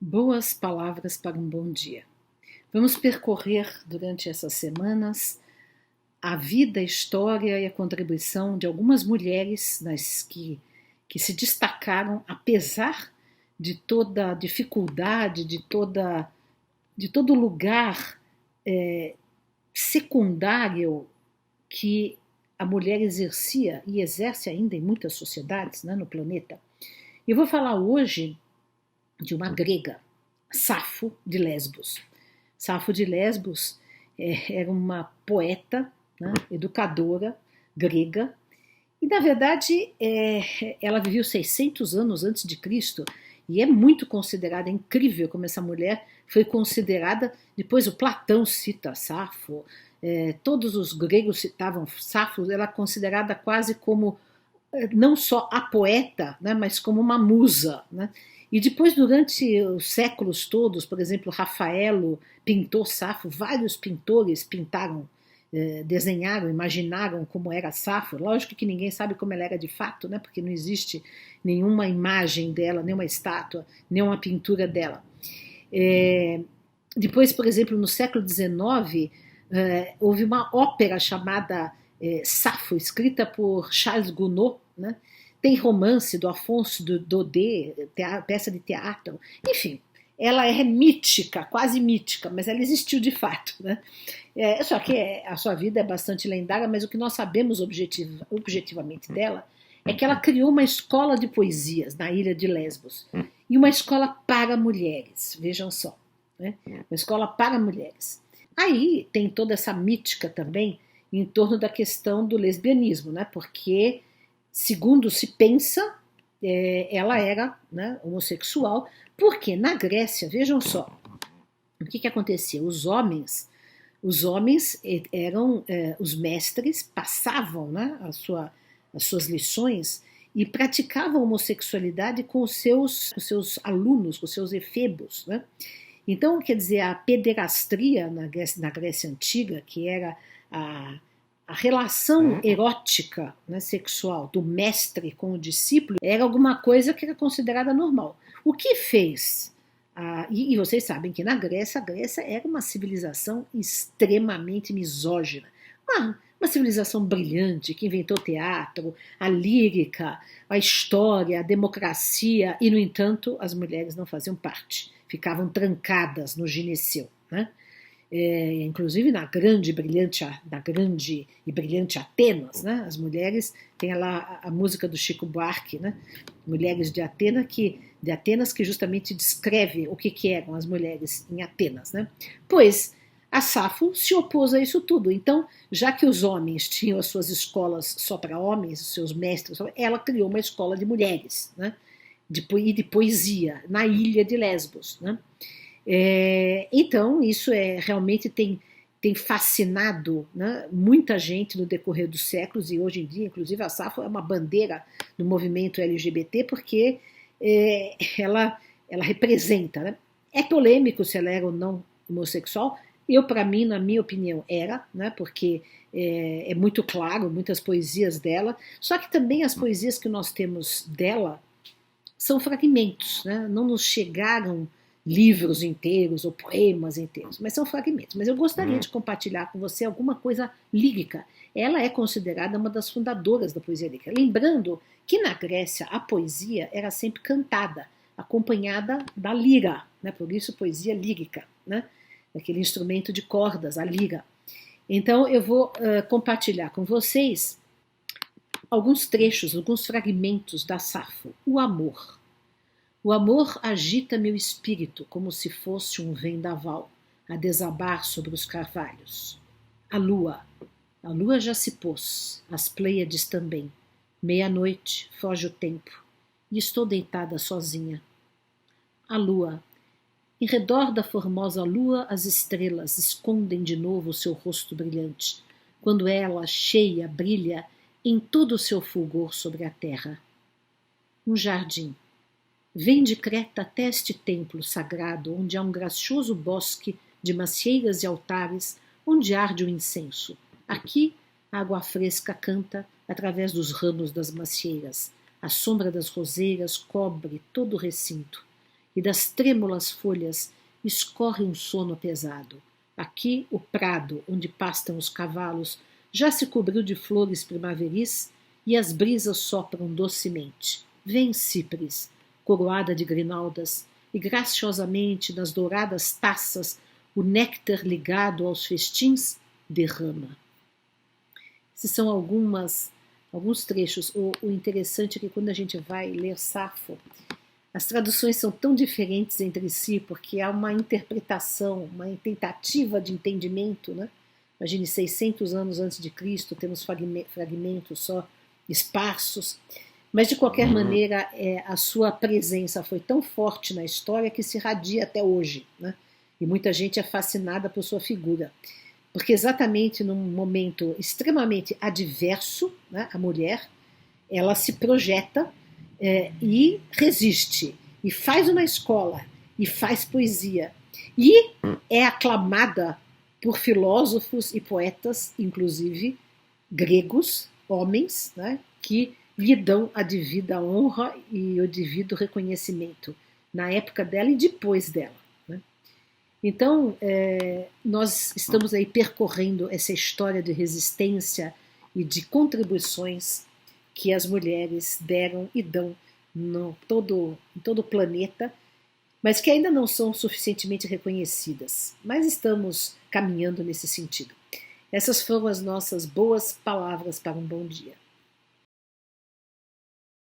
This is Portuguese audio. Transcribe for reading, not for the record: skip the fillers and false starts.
Boas palavras para um bom dia. Vamos percorrer durante essas semanas a vida, a história e a contribuição de algumas mulheres que se destacaram apesar de toda a dificuldade, de todo lugar secundário que a mulher exercia e exerce ainda em muitas sociedades, né, no planeta. Eu vou falar hoje de uma grega, Safo de Lesbos. Safo de Lesbos era uma poeta, né, educadora grega, e na verdade ela viveu 600 anos antes de Cristo, e é muito considerada, é incrível como essa mulher foi considerada. Depois o Platão cita Safo, todos os gregos citavam Safo. Ela é considerada quase como não só a poeta, né, mas como uma musa, né? E depois, durante os séculos todos, por exemplo, Rafaelo pintou Safo, vários pintores pintaram, desenharam, imaginaram como era Safo. Lógico que ninguém sabe como ela era de fato, né, porque não existe nenhuma imagem dela, nenhuma estátua, nenhuma pintura dela. Depois, por exemplo, no século XIX, houve uma ópera chamada Safo, escrita por Charles Gounod, né? Tem romance do Afonso Daudet, peça de teatro, enfim, ela é mítica, quase mítica, mas ela existiu de fato, né? Só que a sua vida é bastante lendária, mas o que nós sabemos objetivamente dela é que ela criou uma escola de poesias na ilha de Lesbos, e uma escola para mulheres, vejam só, né? Uma escola para mulheres. Aí tem toda essa mítica também em torno da questão do lesbianismo, né? Porque, segundo se pensa, ela era, né, homossexual, porque na Grécia, vejam só, o que acontecia? Os homens eram os mestres, passavam, né, as suas lições e praticavam homossexualidade com os seus alunos, com os seus efebos, né? Então, quer dizer, a pederastria na Grécia Antiga, que era a relação erótica, né, sexual do mestre com o discípulo, era alguma coisa que era considerada normal. O que fez? E vocês sabem que na Grécia, a Grécia era uma civilização extremamente misógina. Uma civilização brilhante que inventou teatro, a lírica, a história, a democracia, e, no entanto, as mulheres não faziam parte. Ficavam trancadas no gineceu, né? Inclusive na grande e brilhante Atenas, né? As mulheres, tem lá a música do Chico Buarque, né? Mulheres de Atenas, que justamente descreve o que eram as mulheres em Atenas, né? Pois a Safo se opôs a isso tudo. Então, já que os homens tinham as suas escolas só para homens, os seus mestres, ela criou uma escola de mulheres, né? De poesia na ilha de Lesbos, né? Então, isso realmente tem fascinado, né, muita gente no decorrer dos séculos, e hoje em dia, inclusive, a Safo é uma bandeira do movimento LGBT, porque ela representa, né? É polêmico se ela era ou não homossexual. Para mim, na minha opinião, era, né, porque é muito claro, muitas poesias dela, só que também as poesias que nós temos dela são fragmentos, né? Não nos chegaram livros inteiros ou poemas inteiros, mas são fragmentos. Mas eu gostaria de compartilhar com você alguma coisa lírica. Ela é considerada uma das fundadoras da poesia lírica. Lembrando que na Grécia a poesia era sempre cantada, acompanhada da lira, né? Por isso poesia lírica, né? Aquele instrumento de cordas, a lira. Então eu vou compartilhar com vocês alguns trechos, alguns fragmentos da Safo. O amor. O amor agita meu espírito como se fosse um vendaval a desabar sobre os carvalhos. A lua já se pôs, as Pleiades também. Meia-noite, foge o tempo, e estou deitada sozinha. A lua. Em redor da formosa lua, as estrelas escondem de novo o seu rosto brilhante, quando ela, cheia, brilha em todo o seu fulgor sobre a terra. Um jardim. Vem de Creta até este templo sagrado, onde há um gracioso bosque de macieiras e altares, onde arde o incenso. Aqui, a água fresca canta através dos ramos das macieiras. A sombra das roseiras cobre todo o recinto. e das trêmulas folhas escorre um sono pesado. Aqui o prado, onde pastam os cavalos, já se cobriu de flores primaveris e as brisas sopram docemente. Vem Cipres, coroada de grinaldas, e graciosamente nas douradas taças o néctar ligado aos festins derrama. Esses são alguns trechos. O interessante é que quando a gente vai ler Safo, as traduções são tão diferentes entre si, porque há uma interpretação, uma tentativa de entendimento, né? Imagine, 600 anos antes de Cristo, temos fragmentos só esparsos, mas de qualquer maneira a sua presença foi tão forte na história que se irradia até hoje, né? E muita gente é fascinada por sua figura, porque exatamente num momento extremamente adverso, né, a mulher, ela se projeta e resiste, e faz uma escola, e faz poesia, e é aclamada por filósofos e poetas, inclusive gregos, homens, né, que lhe dão a devida honra e o devido reconhecimento na época dela e depois dela. Né? Então, nós estamos aí percorrendo essa história de resistência e de contribuições que as mulheres deram e dão em todo o planeta, mas que ainda não são suficientemente reconhecidas. Mas estamos caminhando nesse sentido. Essas foram as nossas boas palavras para um bom dia.